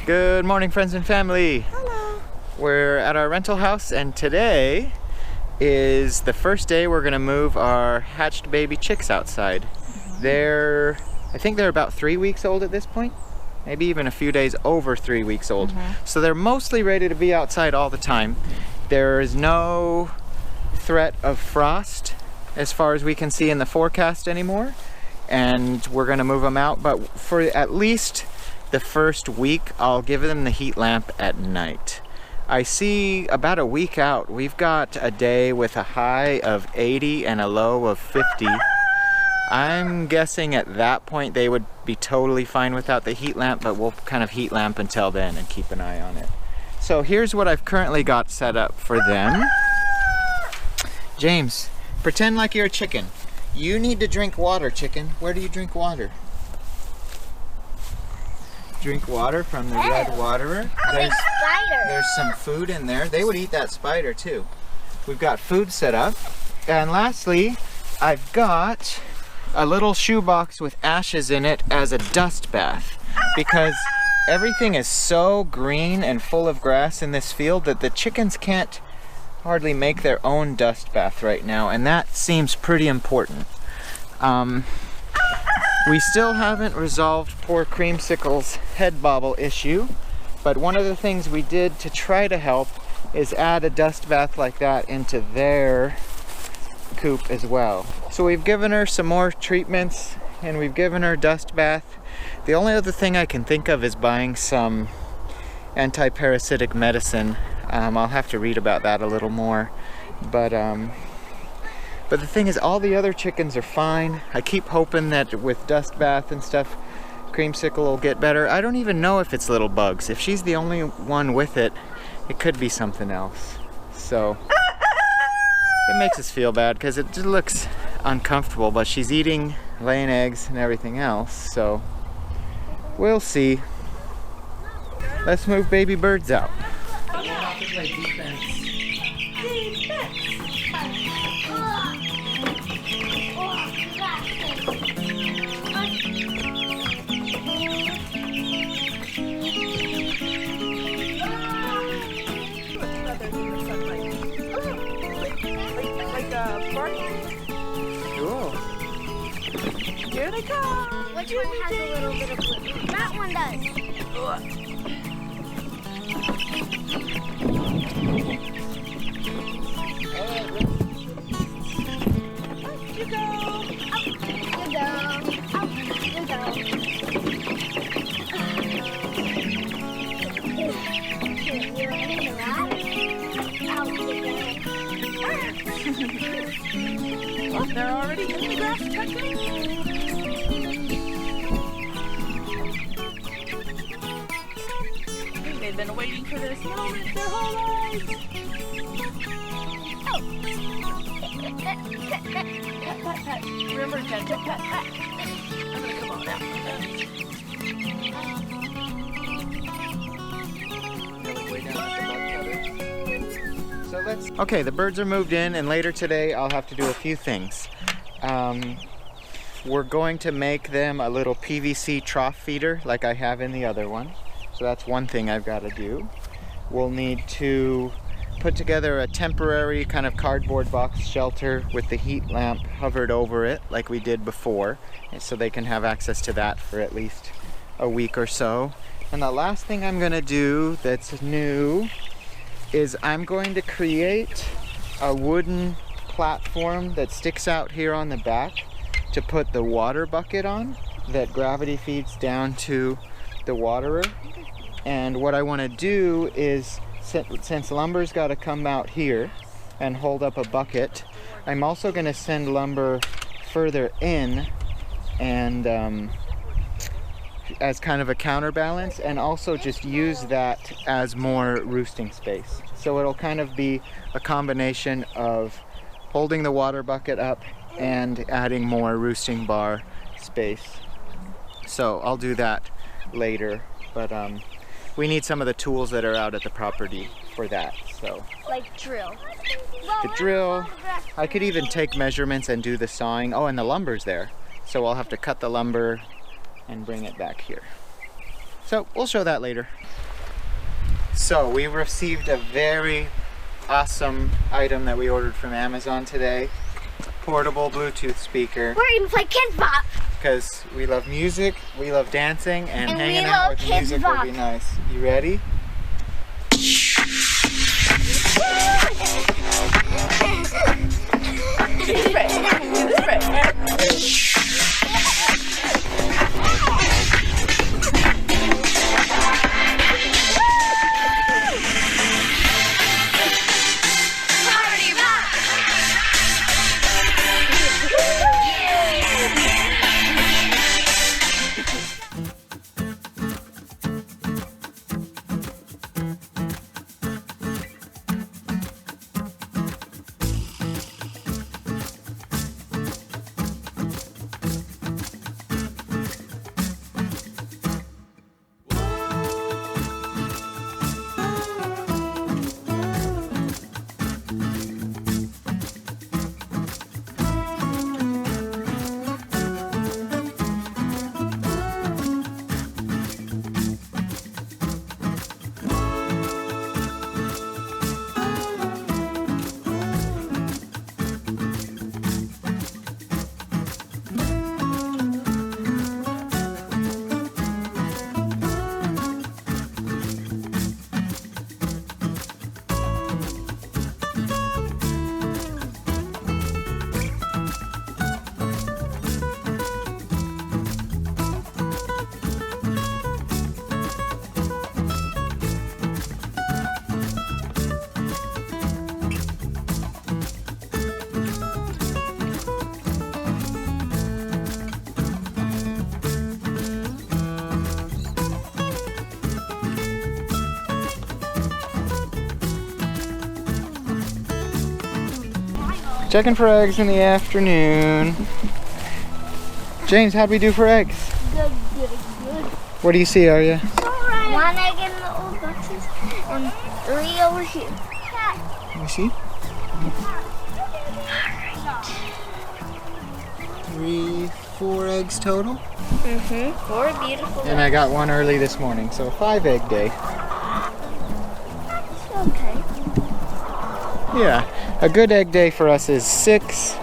Good morning, friends and family. Hello. We're at our rental house, and today is the first day we're gonna move our hatched baby chicks outside. I think they're about 3 weeks old at this point, maybe even a few days over 3 weeks old. So they're mostly ready to be outside all the time. There is no threat of frost as far as we can see in the forecast anymore, and we're gonna move them out, but for at least the first week, I'll give them the heat lamp at night. I see about a week out, we've got a day with a high of 80 and a low of 50. I'm guessing at that point they would be totally fine without the heat lamp, but we'll kind of heat lamp until then and keep an eye on it. So here's what I've currently got set up for them. James, pretend like you're a chicken. You need to drink water, chicken. Where do you drink water? Drink water from the red waterer. There's some food in there. They would eat that spider too. We've got food set up. And lastly, I've got a little shoebox with ashes in it as a dust bath, because everything is so green and full of grass in this field that the chickens can't hardly make their own dust bath right now, and that seems pretty important. We still haven't resolved poor Creamsicle's head bobble issue, but one of the things we did to try to help is add a dust bath like that into their coop as well. So we've given her some more treatments and we've given her dust bath. The only other thing I can think of is buying some anti-parasitic medicine. I'll have to read about that a little more, but the thing is, all the other chickens are fine. I keep hoping that with dust bath and stuff, Creamsicle will get better. I don't even know if it's little bugs. If she's the only one with it, it could be something else. So it makes us feel bad because it just looks uncomfortable, but she's eating, laying eggs and everything else, so we'll see. Let's move baby birds out. Cool. Here they come. Which one has a little bit of blue? That one does. Up you go. Up you go. Up you go. You're in the ladder. Out you go. Oh, they're already in the grass cutting. They've been waiting for this moment their whole lives. Oh. Pet, pet, pet. Remember, gentle pet, pet. I'm gonna come on out. Okay, the birds are moved in, and later today I'll have to do a few things. We're going to make them a little PVC trough feeder like I have in the other one. So that's one thing I've got to do. We'll need to put together a temporary kind of cardboard box shelter with the heat lamp hovered over it like we did before, so they can have access to that for at least a week or so. And the last thing I'm going to do that's new is I'm going to create a wooden platform that sticks out here on the back to put the water bucket on that gravity feeds down to the waterer. And what I want to do is, since lumber's got to come out here and hold up a bucket, I'm also going to send lumber further in and as kind of a counterbalance, and also just use that as more roosting space. So it'll kind of be a combination of holding the water bucket up and adding more roosting bar space. So I'll do that later, but we need some of the tools that are out at the property for that. So Like drill. the drill, I could even take measurements and do the sawing. Oh, and the lumber's there, so I'll have to cut the lumber and bring it back here. So we'll show that later. So we received a very awesome item that we ordered from Amazon today. Portable Bluetooth speaker. We're gonna play Kids Bop. Because we love music, we love dancing, and hanging we out love with the Kids music will Bop. be nice. You ready? Do the spray. Do the spray. Checking for eggs in the afternoon. James, how'd we do for eggs? Good. What do you see, Arya? One egg in the old boxes and 3 over here. Let me see. 3, 4 eggs total. 4 beautiful. And I got one early this morning, so 5 egg day. Okay. Yeah, a good egg day for us is 6.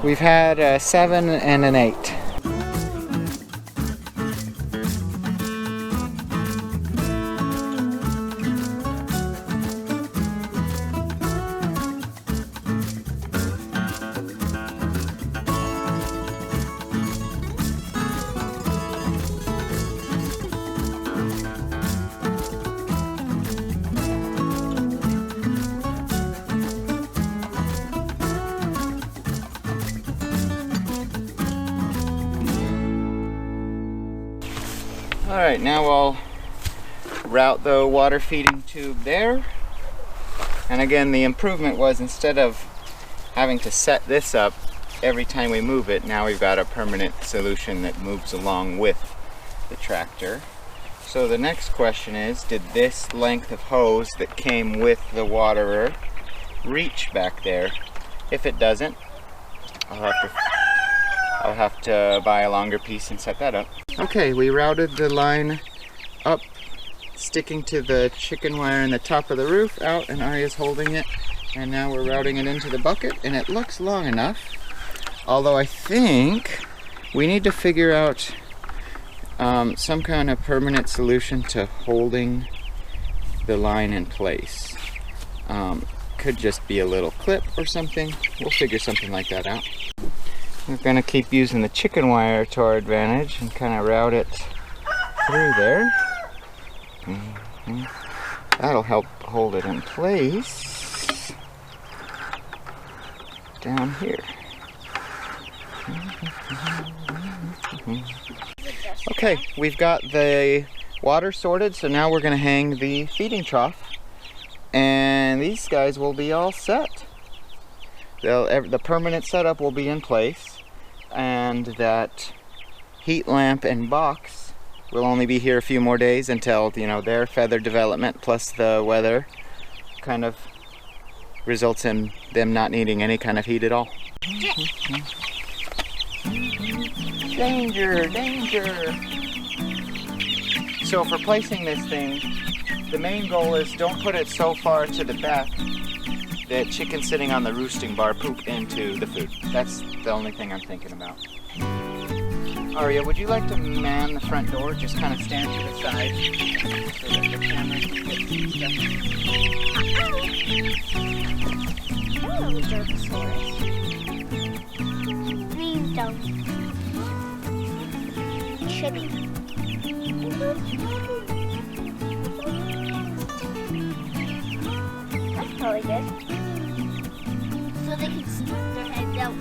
We've had a 7 and an 8. Alright, now I'll route the water feeding tube there. And again, the improvement was instead of having to set this up every time we move it, now we've got a permanent solution that moves along with the tractor. So the next question is, did this length of hose that came with the waterer reach back there? If it doesn't, I'll have to buy a longer piece and set that up. Okay, we routed the line up, sticking to the chicken wire in the top of the roof, out, and Arya's holding it. And now we're routing it into the bucket, and it looks long enough. Although I think we need to figure out some kind of permanent solution to holding the line in place. Could just be a little clip or something. We'll figure something like that out. We're going to keep using the chicken wire to our advantage and kind of route it through there. That'll help hold it in place down here. Okay, we've got the water sorted, so now we're going to hang the feeding trough, and these guys will be all set. The permanent setup will be in place, and that heat lamp and box will only be here a few more days until, you know, their feather development plus the weather kind of results in them not needing any kind of heat at all. Danger, danger! So for placing this thing, the main goal is don't put it so far to the back that chickens sitting on the roosting bar poop into the food. That's the only thing I'm thinking about. Aria, would you like to man the front door? Just kind of stand to the side so that the camera can get some stuff. Hello, Derposaurus. Please don't. Chibi. That's probably good. So they can stick their heads out.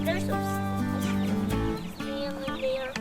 There's some family there.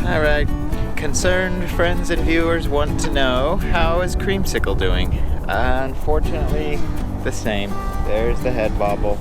All right, concerned friends and viewers want to know, how is Creamsicle doing? Unfortunately, the same. There's the head bobble.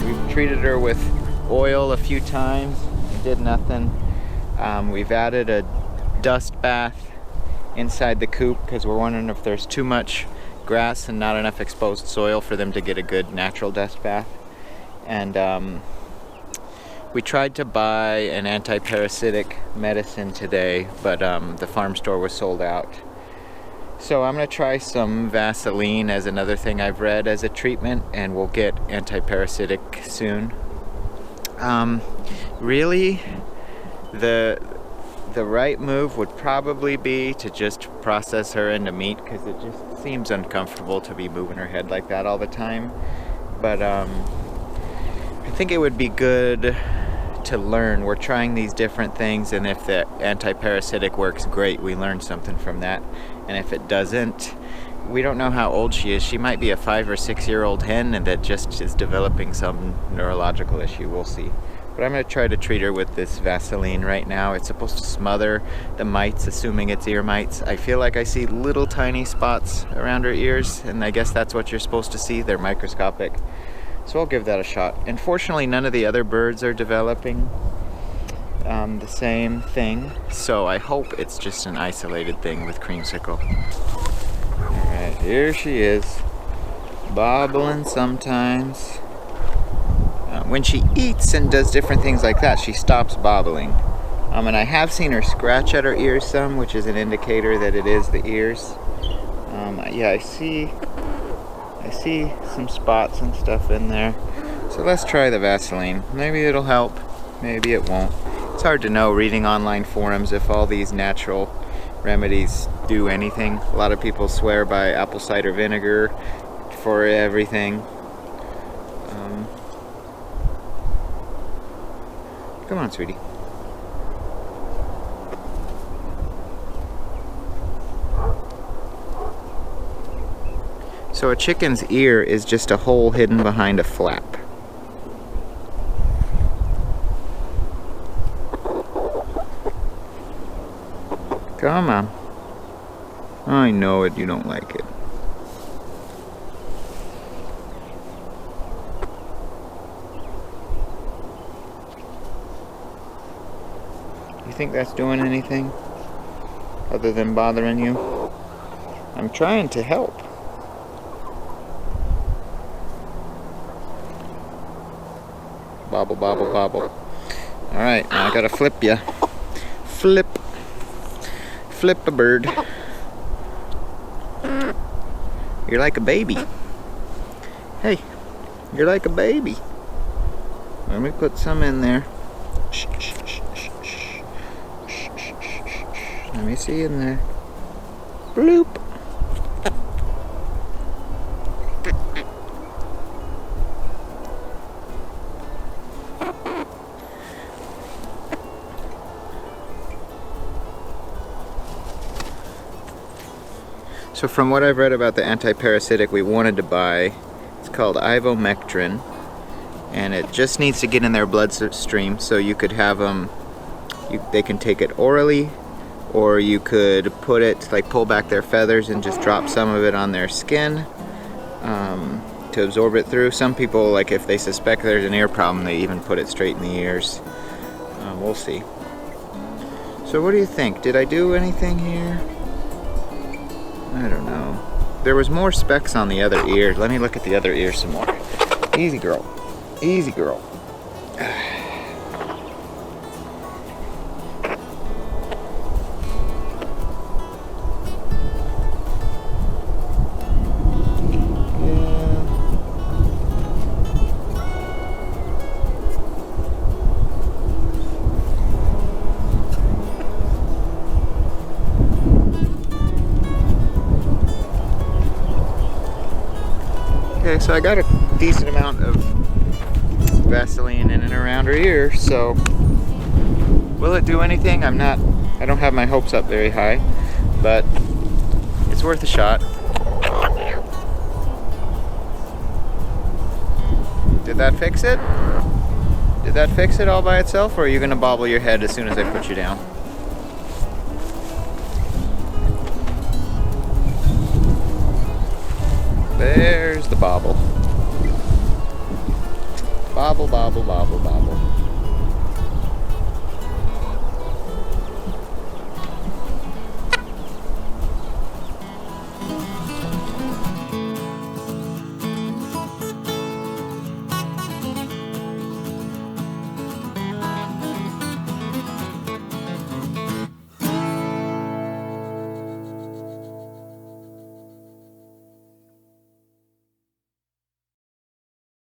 We've treated her with oil a few times, it did nothing. We've added a dust bath inside the coop because we're wondering if there's too much grass and not enough exposed soil for them to get a good natural dust bath. And we tried to buy an anti-parasitic medicine today, but the farm store was sold out. So I'm gonna try some Vaseline as another thing I've read as a treatment, and we'll get anti-parasitic soon. Really, the right move would probably be to just process her into meat, because it just seems uncomfortable to be moving her head like that all the time. But I think it would be good to learn. We're trying these different things, and if the anti-parasitic works, great, we learned something from that. And if it doesn't, we don't know how old she is. She might be a 5 or 6 year old hen and that just is developing some neurological issue. We'll see. But I'm going to try to treat her with this Vaseline right now. It's supposed to smother the mites, assuming it's ear mites. I feel like I see little tiny spots around her ears, and I guess that's what you're supposed to see. They're microscopic. So I'll give that a shot. Unfortunately, none of the other birds are developing the same thing, so I hope it's just an isolated thing with Creamsicle. Alright, here she is, bobbling sometimes. When she eats and does different things like that, she stops bobbling. And I have seen her scratch at her ears some, which is an indicator that it is the ears. Yeah, I see some spots and stuff in there. So let's try the Vaseline. Maybe it'll help, maybe it won't. It's hard to know reading online forums if all these natural remedies do anything. A lot of people swear by apple cider vinegar for everything. Come on, sweetie. So a chicken's ear is just a hole hidden behind a flap. Come on. I know it, you don't like it. You think that's doing anything other than bothering you? I'm trying to help. Bobble, bobble, bobble. Alright, now I gotta flip ya. Flip a bird. You're like a baby. Hey, you're like a baby. Let me put some in there. Shh, shh, shh, shh, shh. Shh, shh, shh, shh. Let me see in there. Bloop. So from what I've read about the anti-parasitic we wanted to buy, it's called ivermectin, and it just needs to get in their bloodstream, so you could have them, they can take it orally, or you could put it, like pull back their feathers and just drop some of it on their skin to absorb it through. Some people, like if they suspect there's an ear problem, they even put it straight in the ears. We'll see. So what do you think? Did I do anything here? I don't know. There was more specks on the other ear. Let me look at the other ear some more. Easy girl. Easy girl. Okay, so I got a decent amount of Vaseline in and around her ear, so will it do anything? I don't have my hopes up very high, but it's worth a shot. Did that fix it? Did that fix it all by itself, or are you gonna bobble your head as soon as I put you down? There's the bobble. Bobble, bobble, bobble, bobble.